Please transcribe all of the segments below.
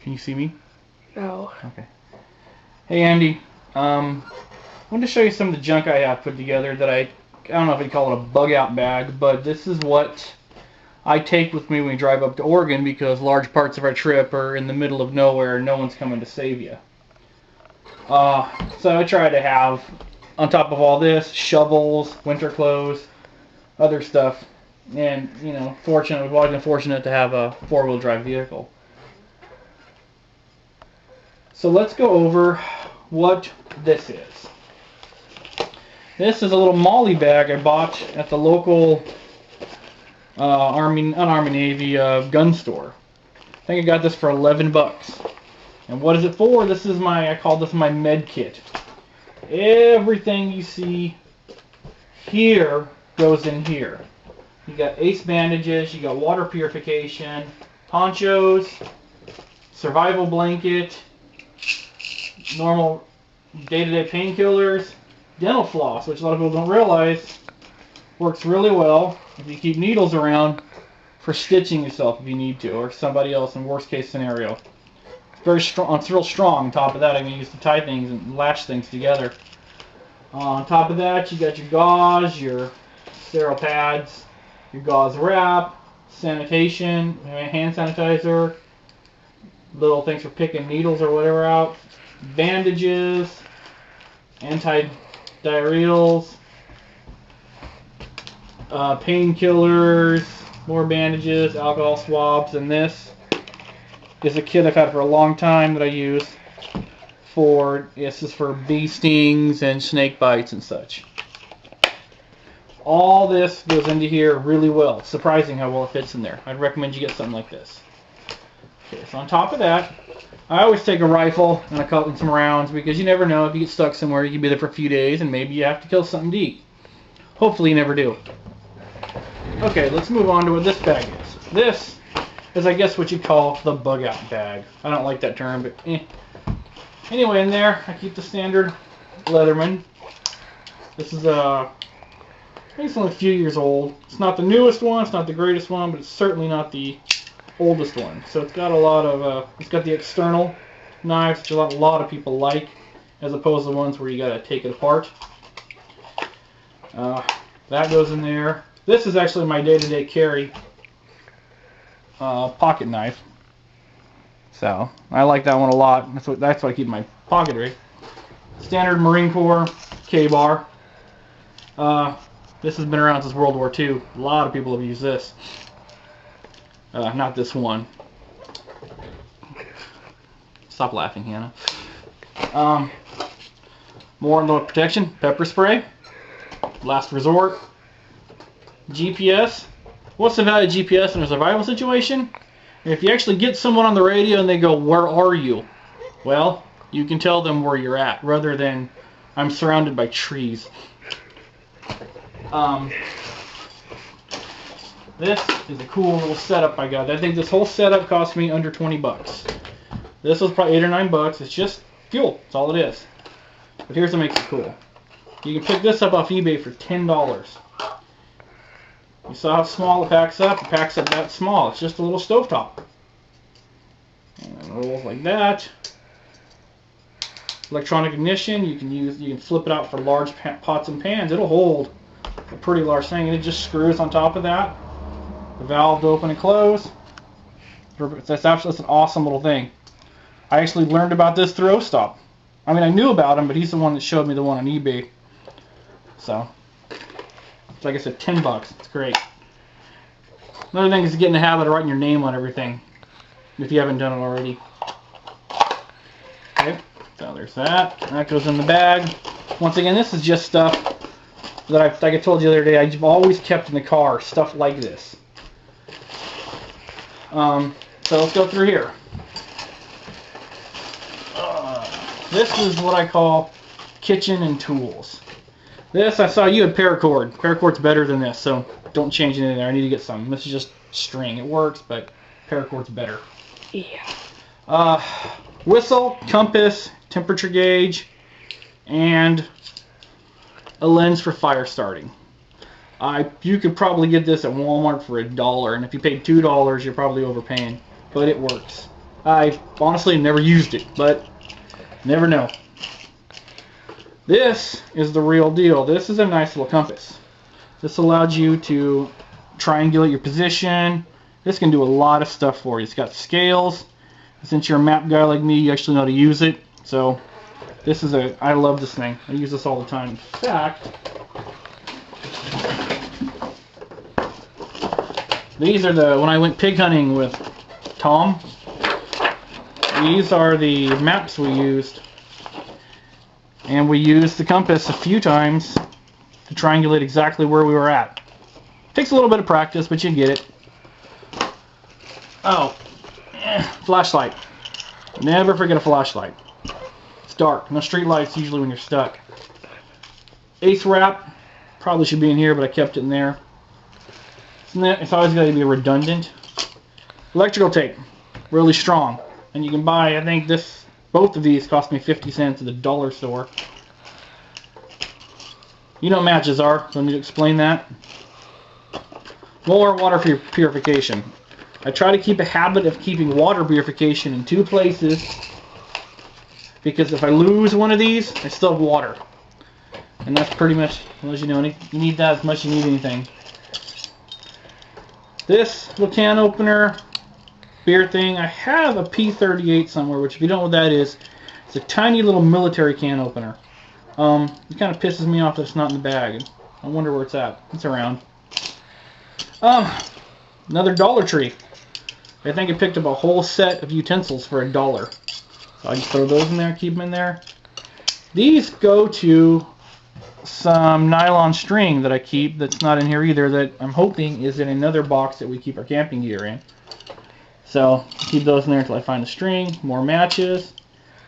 Can you see me? No. Okay. Hey Andy, I wanted to show you some of the junk I have put together that I don't know if you'd call it a bug out bag, but this is what I take with me when we drive up to Oregon because large parts of our trip are in the middle of nowhere and no one's coming to save you. So I try to have, on top of all this, shovels, winter clothes, other stuff. And, you know, we've always been fortunate to have a four-wheel drive vehicle. So let's go over what this is. This is a little MOLLE bag I bought at the local Army Navy gun store. I think I got this for 11 bucks. And what is it for? I call this my med kit. Everything you see here goes in here. You got ace bandages, you got water purification, ponchos, survival blanket, normal day-to-day painkillers, dental floss, which a lot of people don't realize works really well if you keep needles around for stitching yourself if you need to, or somebody else in worst case scenario. It's very strong. It's real strong. On top of that, I can use to tie things and latch things together. On top of that, you got your gauze, your sterile pads, your gauze wrap, sanitation, hand sanitizer, little things for picking needles or whatever out, bandages, anti-diarrheals, painkillers, more bandages, alcohol swabs, and this is a kit I've had for a long time that I use this is for bee stings and snake bites and such. All this goes into here really well. It's surprising how well it fits in there. I'd recommend you get something like this. Okay, so on top of that, I always take a rifle and some rounds because you never know if you get stuck somewhere. You can be there for a few days and maybe you have to kill something to eat. Hopefully you never do. Okay, let's move on to what this bag is. This is, I guess, what you'd call the bug out bag. I don't like that term, but Anyway, in there, I keep the standard Leatherman. This is I think it's only a few years old. It's not the newest one, it's not the greatest one, but it's certainly not the oldest one. So it's got a lot of, it's got the external knives, which a lot of people like, as opposed to the ones where you gotta take it apart. That goes in there. This is actually my day-to-day carry pocket knife. So I like that one a lot. That's what I keep in my pocket right. Standard Marine Corps K-bar. This has been around since World War II. A lot of people have used this. Not this one. Stop laughing, Hannah. More on the protection. Pepper spray. Last resort. GPS. What's the value of GPS in a survival situation? If you actually get someone on the radio and they go, "Where are you?" Well, you can tell them where you're at, rather than, "I'm surrounded by trees." This is a cool little setup I got. I think this whole setup cost me under 20 bucks. This was probably 8 or 9 bucks. It's just fuel. That's all it is. But here's what makes it cool. You can pick this up off eBay for $10. You saw how small it packs up? It packs up that small. It's just a little stovetop. And it rolls like that. Electronic ignition. You can flip it out for large pots and pans. It'll hold a pretty large thing, and it just screws on top of that. The valve to open and close. That's an awesome little thing. I actually learned about this through O-Stop. I mean, I knew about him, but he's the one that showed me the one on eBay. So like I said, 10 bucks. It's great. Another thing is to get in the habit of writing your name on everything, if you haven't done it already. Okay, so there's that. That goes in the bag. Once again, this is just stuff that like I told you the other day, I've always kept in the car, stuff like this. So let's go through here. This is what I call kitchen and tools. This, I saw you had paracord. Paracord's better than this, so don't change anything there. I need to get some. This is just string. It works, but paracord's better. Yeah. Whistle, compass, temperature gauge, and a lens for fire starting. You could probably get this at Walmart for $1, and if you paid $2, you're probably overpaying, but it works. I honestly never used it, but never know. This is the real deal. This is a nice little compass. This allows you to triangulate your position. This can do a lot of stuff for you. It's got scales. Since you're a map guy like me, you actually know how to use it. So this is I love this thing. I use this all the time. In fact, these are when I went pig hunting with Tom, these are the maps we used. And we used the compass a few times to triangulate exactly where we were at. Takes a little bit of practice, but you get it. Oh, flashlight. Never forget a flashlight. It's dark. No street lights usually when you're stuck. Ace wrap. Probably should be in here, but I kept it in there. It's always got to be redundant. Electrical tape. Really strong. And you can buy, I think both of these cost me 50 cents at the dollar store. You know what matches are. Do I need to explain that? More water purification. I try to keep a habit of keeping water purification in 2 places, because if I lose one of these, I still have water. And that's pretty much, as you know, you need that as much as you need anything. This little can opener, beer thing, I have a P38 somewhere, which if you don't know what that is, it's a tiny little military can opener. It kind of pisses me off that it's not in the bag. I wonder where it's at. It's around. Another Dollar Tree. I think I picked up a whole set of utensils for $1. So I just throw those in there, keep them in there. These go to some nylon string that I keep that's not in here either, that I'm hoping is in another box that we keep our camping gear in. So keep those in there until I find the string, more matches,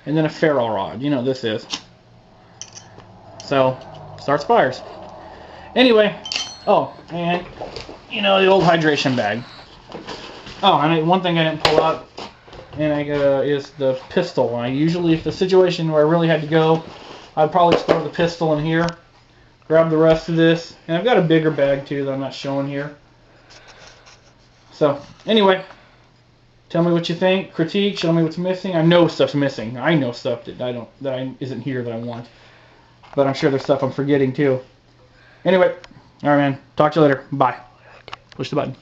and then a ferrule rod. You know what this is. So, starts fires. Anyway, oh, and you know, the old hydration bag. Oh, and one thing I didn't pull out is the pistol. I usually, if the situation where I really had to go, I'd probably just throw the pistol in here, grab the rest of this, and I've got a bigger bag too that I'm not showing here. So, anyway, tell me what you think, critique, show me what's missing. I know stuff's missing. I know stuff that isn't here that I want. But I'm sure there's stuff I'm forgetting too. Anyway, alright man, talk to you later. Bye. Push the button.